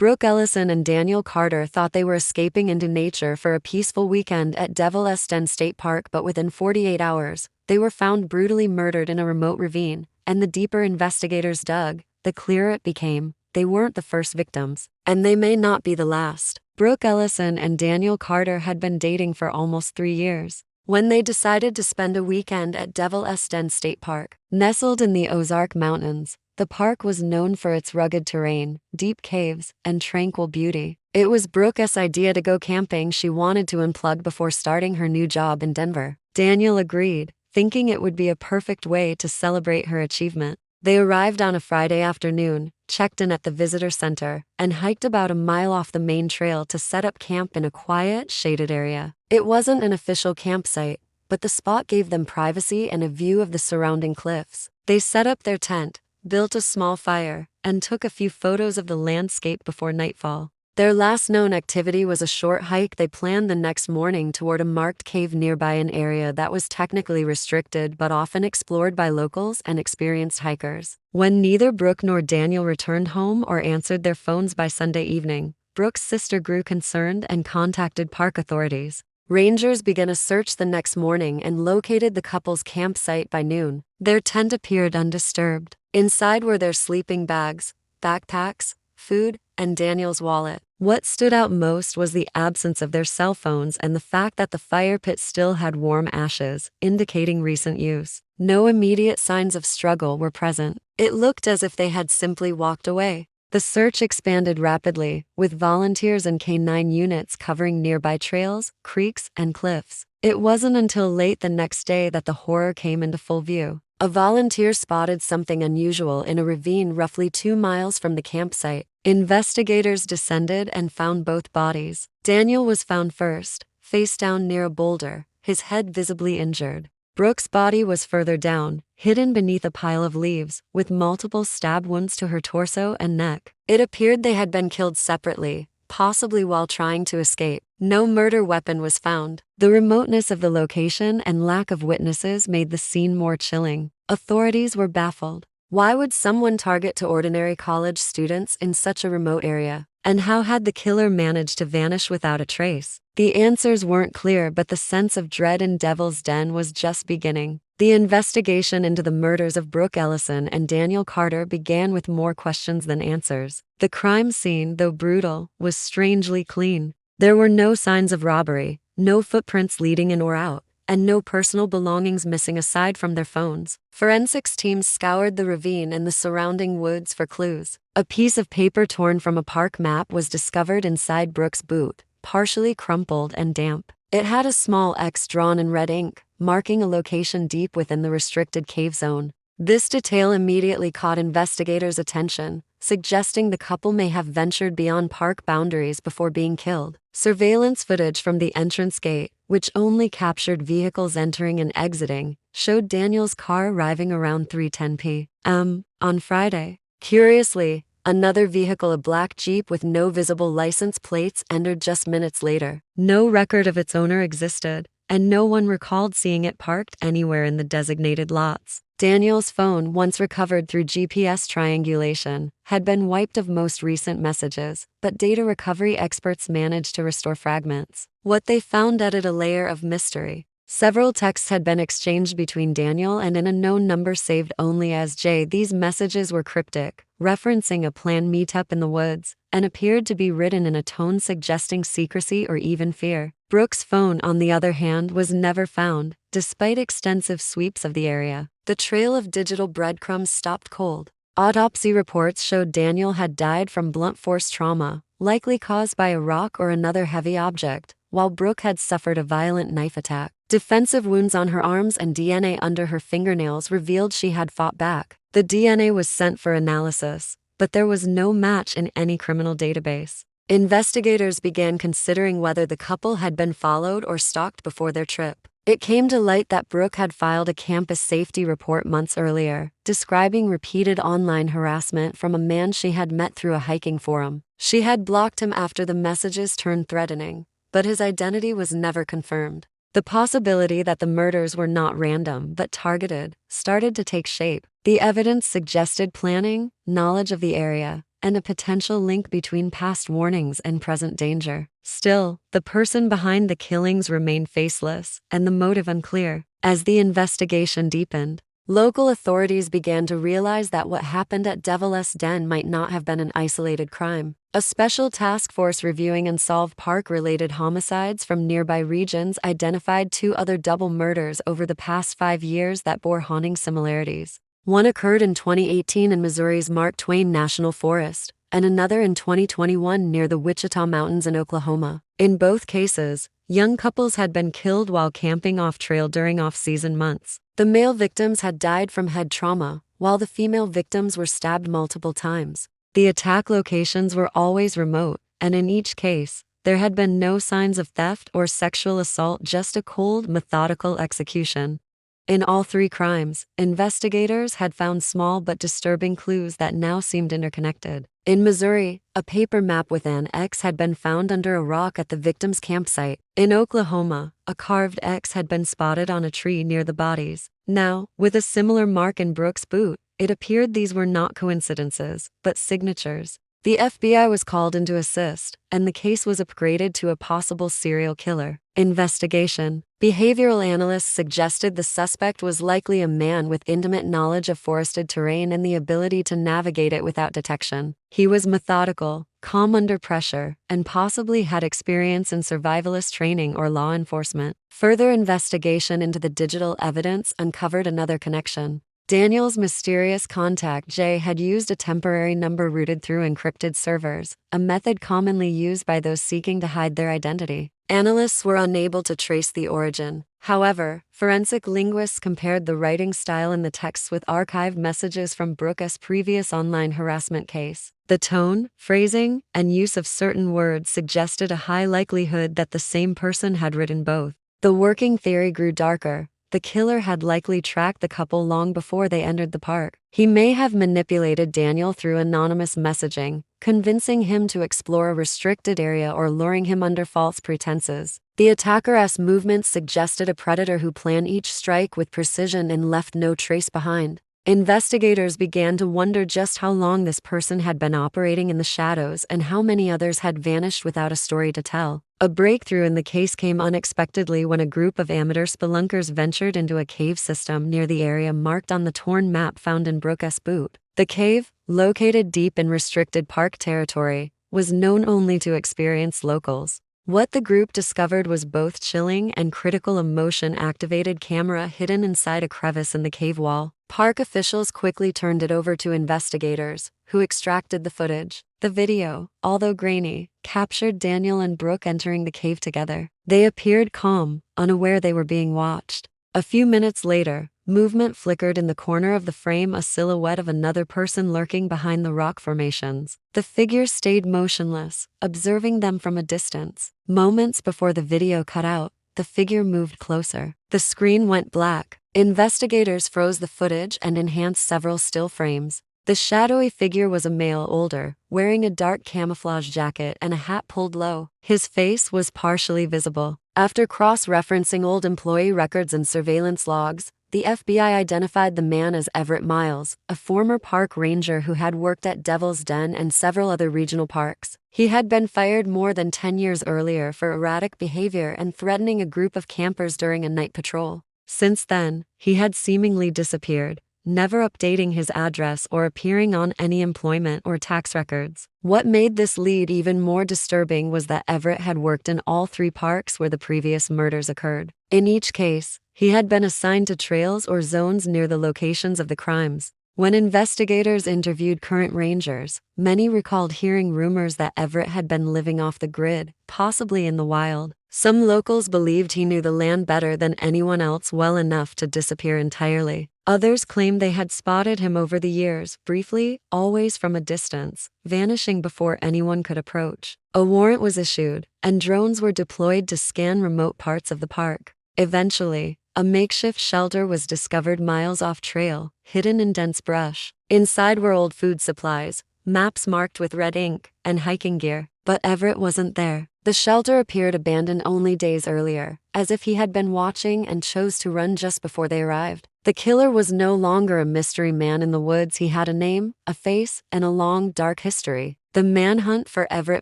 Brooke Ellison and Daniel Carter thought they were escaping into nature for a peaceful weekend at Devil Esten State Park, but within 48 hours, they were found brutally murdered in a remote ravine, and the deeper investigators dug, the clearer it became. They weren't the first victims, and they may not be the last. Brooke Ellison and Daniel Carter had been dating for almost 3 years when they decided to spend a weekend at Devil Esten State Park. Nestled in the Ozark Mountains, the park was known for its rugged terrain, deep caves, and tranquil beauty. It was Brooke's idea to go camping. She wanted to unplug before starting her new job in Denver. Daniel agreed, thinking it would be a perfect way to celebrate her achievement. They arrived on a Friday afternoon, checked in at the visitor center, and hiked about a mile off the main trail to set up camp in a quiet, shaded area. It wasn't an official campsite, but the spot gave them privacy and a view of the surrounding cliffs. They set up their tent, built a small fire, and took a few photos of the landscape before nightfall. Their last known activity was a short hike they planned the next morning toward a marked cave nearby, an area that was technically restricted but often explored by locals and experienced hikers. When neither Brooke nor Daniel returned home or answered their phones by Sunday evening, Brooke's sister grew concerned and contacted park authorities. Rangers began a search the next morning and located the couple's campsite by noon. Their tent appeared undisturbed. Inside were their sleeping bags, backpacks, food, and Daniel's wallet. What stood out most was the absence of their cell phones and the fact that the fire pit still had warm ashes, indicating recent use. No immediate signs of struggle were present. It looked as if they had simply walked away. The search expanded rapidly, with volunteers and K-9 units covering nearby trails, creeks, and cliffs. It wasn't until late the next day that the horror came into full view. A volunteer spotted something unusual in a ravine roughly 2 miles from the campsite. Investigators descended and found both bodies. Daniel was found first, face down near a boulder, his head visibly injured. Brooke's body was further down, hidden beneath a pile of leaves, with multiple stab wounds to her torso and neck. It appeared they had been killed separately, possibly while trying to escape. No murder weapon was found. The remoteness of the location and lack of witnesses made the scene more chilling. Authorities were baffled. Why would someone target to ordinary college students in such a remote area? And how had the killer managed to vanish without a trace? The answers weren't clear, but the sense of dread in Devil's Den was just beginning. The investigation into the murders of Brooke Ellison and Daniel Carter began with more questions than answers. The crime scene, though brutal, was strangely clean. There were no signs of robbery, no footprints leading in or out, and no personal belongings missing aside from their phones. Forensics teams scoured the ravine and the surrounding woods for clues. A piece of paper torn from a park map was discovered inside Brooke's boot, partially crumpled and damp. It had a small X drawn in red ink, marking a location deep within the restricted cave zone. This detail immediately caught investigators' attention, suggesting the couple may have ventured beyond park boundaries before being killed. Surveillance footage from the entrance gate, which only captured vehicles entering and exiting, showed Daniel's car arriving around 3:10 p.m. on Friday. Curiously, another vehicle, a black Jeep with no visible license plates, entered just minutes later. No record of its owner existed, and no one recalled seeing it parked anywhere in the designated lots. Daniel's phone, once recovered through GPS triangulation, had been wiped of most recent messages, but data recovery experts managed to restore fragments. What they found added a layer of mystery. Several texts had been exchanged between Daniel and an unknown number saved only as J. These messages were cryptic, referencing a planned meetup in the woods, and appeared to be written in a tone suggesting secrecy or even fear. Brooke's phone, on the other hand, was never found, despite extensive sweeps of the area. The trail of digital breadcrumbs stopped cold. Autopsy reports showed Daniel had died from blunt force trauma, likely caused by a rock or another heavy object, while Brooke had suffered a violent knife attack. Defensive wounds on her arms and DNA under her fingernails revealed she had fought back. The DNA was sent for analysis, but there was no match in any criminal database. Investigators began considering whether the couple had been followed or stalked before their trip. It came to light that Brooke had filed a campus safety report months earlier, describing repeated online harassment from a man she had met through a hiking forum. She had blocked him after the messages turned threatening, but his identity was never confirmed. The possibility that the murders were not random but targeted started to take shape. The evidence suggested planning, knowledge of the area, and a potential link between past warnings and present danger. Still, the person behind the killings remained faceless, and the motive unclear. As the investigation deepened, local authorities began to realize that what happened at Devil's Den might not have been an isolated crime. A special task force reviewing unsolved park-related homicides from nearby regions identified 2 other double murders over the past 5 years that bore haunting similarities. One occurred in 2018 in Missouri's Mark Twain National Forest, and another in 2021 near the Wichita Mountains in Oklahoma. In both cases, young couples had been killed while camping off-trail during off-season months. The male victims had died from head trauma, while the female victims were stabbed multiple times. The attack locations were always remote, and in each case, there had been no signs of theft or sexual assault, just a cold, methodical execution. In all 3 crimes, investigators had found small but disturbing clues that now seemed interconnected. In Missouri, a paper map with an X had been found under a rock at the victim's campsite. In Oklahoma, a carved X had been spotted on a tree near the bodies. Now, with a similar mark in Brooke's boot, it appeared these were not coincidences, but signatures. The FBI was called in to assist, and the case was upgraded to a possible serial killer investigation. Behavioral analysts suggested the suspect was likely a man with intimate knowledge of forested terrain and the ability to navigate it without detection. He was methodical, calm under pressure, and possibly had experience in survivalist training or law enforcement. Further investigation into the digital evidence uncovered another connection. Daniel's mysterious contact Jay had used a temporary number routed through encrypted servers, a method commonly used by those seeking to hide their identity. Analysts were unable to trace the origin. However, forensic linguists compared the writing style in the texts with archived messages from Brooke's previous online harassment case. The tone, phrasing, and use of certain words suggested a high likelihood that the same person had written both. The working theory grew darker. The killer had likely tracked the couple long before they entered the park. He may have manipulated Daniel through anonymous messaging, convincing him to explore a restricted area or luring him under false pretenses. The attacker's movements suggested a predator who planned each strike with precision and left no trace behind. Investigators began to wonder just how long this person had been operating in the shadows and how many others had vanished without a story to tell. A breakthrough in the case came unexpectedly when a group of amateur spelunkers ventured into a cave system near the area marked on the torn map found in Brooke's boot. The cave, located deep in restricted park territory, was known only to experienced locals. What the group discovered was both chilling and critical. A motion-activated camera hidden inside a crevice in the cave wall. Park officials quickly turned it over to investigators, who extracted the footage. The video, although grainy, captured Daniel and Brooke entering the cave together. They appeared calm, unaware they were being watched. A few minutes later, movement flickered in the corner of the frame, a silhouette of another person lurking behind the rock formations. The figure stayed motionless, observing them from a distance. Moments before the video cut out, the figure moved closer. The screen went black. Investigators froze the footage and enhanced several still frames. The shadowy figure was a male, older, wearing a dark camouflage jacket and a hat pulled low. His face was partially visible. After cross-referencing old employee records and surveillance logs, the FBI identified the man as Everett Miles, a former park ranger who had worked at Devil's Den and several other regional parks. He had been fired more than 10 years earlier for erratic behavior and threatening a group of campers during a night patrol. Since then, he had seemingly disappeared, never updating his address or appearing on any employment or tax records. What made this lead even more disturbing was that Everett had worked in all 3 parks where the previous murders occurred. In each case, he had been assigned to trails or zones near the locations of the crimes. When investigators interviewed current rangers, many recalled hearing rumors that Everett had been living off the grid, possibly in the wild. Some locals believed he knew the land better than anyone else, well enough to disappear entirely. Others claimed they had spotted him over the years, briefly, always from a distance, vanishing before anyone could approach. A warrant was issued, and drones were deployed to scan remote parts of the park. Eventually, a makeshift shelter was discovered miles off-trail, hidden in dense brush. Inside were old food supplies, maps marked with red ink, and hiking gear. But Everett wasn't there. The shelter appeared abandoned only days earlier, as if he had been watching and chose to run just before they arrived. The killer was no longer a mystery man in the woods. He had a name, a face, and a long, dark history. The manhunt for Everett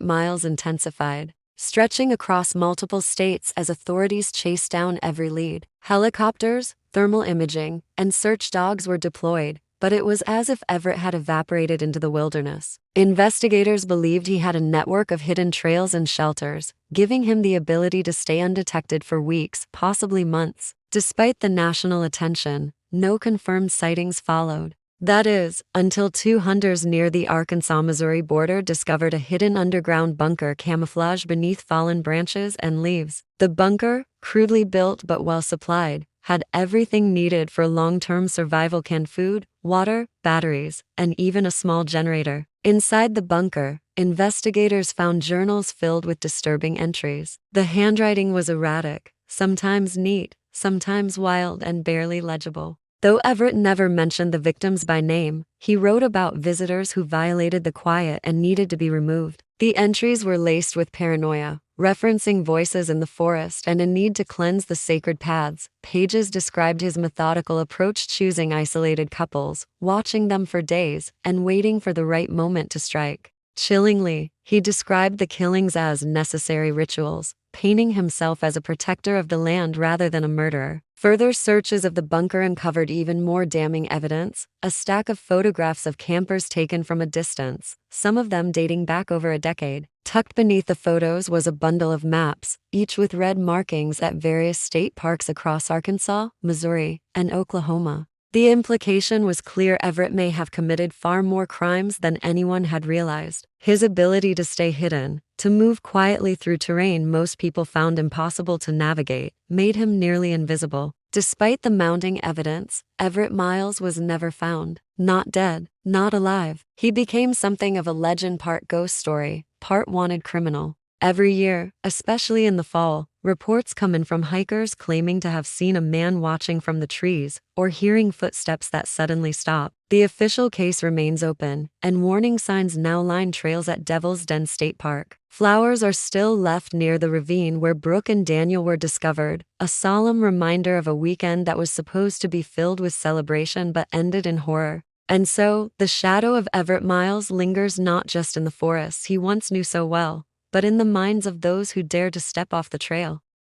Miles intensified, stretching across multiple states as authorities chased down every lead. Helicopters, thermal imaging, and search dogs were deployed, but it was as if Everett had evaporated into the wilderness. Investigators believed he had a network of hidden trails and shelters, giving him the ability to stay undetected for weeks, possibly months. Despite the national attention, no confirmed sightings followed. That is, until two hunters near the Arkansas-Missouri border discovered a hidden underground bunker camouflaged beneath fallen branches and leaves. The bunker, crudely built but well supplied, had everything needed for long-term survival: canned food, water, batteries, and even a small generator. Inside the bunker, investigators found journals filled with disturbing entries. The handwriting was erratic, sometimes neat, sometimes wild and barely legible. Though Everett never mentioned the victims by name, he wrote about visitors who violated the quiet and needed to be removed. The entries were laced with paranoia, referencing voices in the forest and a need to cleanse the sacred paths. Pages described his methodical approach, choosing isolated couples, watching them for days, and waiting for the right moment to strike. Chillingly, he described the killings as necessary rituals, painting himself as a protector of the land rather than a murderer. Further searches of the bunker uncovered even more damning evidence: a stack of photographs of campers taken from a distance, some of them dating back over a decade. Tucked beneath the photos was a bundle of maps, each with red markings at various state parks across Arkansas, Missouri, and Oklahoma. The implication was clear: Everett may have committed far more crimes than anyone had realized. His ability to stay hidden, to move quietly through terrain most people found impossible to navigate, made him nearly invisible. Despite the mounting evidence, Everett Miles was never found. Not dead, not alive. He became something of a legend, part ghost story, part wanted criminal. Every year, especially in the fall, reports come in from hikers claiming to have seen a man watching from the trees or hearing footsteps that suddenly stop. The official case remains open, and warning signs now line trails at Devil's Den State Park. Flowers are still left near the ravine where Brooke and Daniel were discovered, a solemn reminder of a weekend that was supposed to be filled with celebration but ended in horror. And so, the shadow of Everett Miles lingers not just in the forests he once knew so well, but in the minds of those who dare to step off the trail.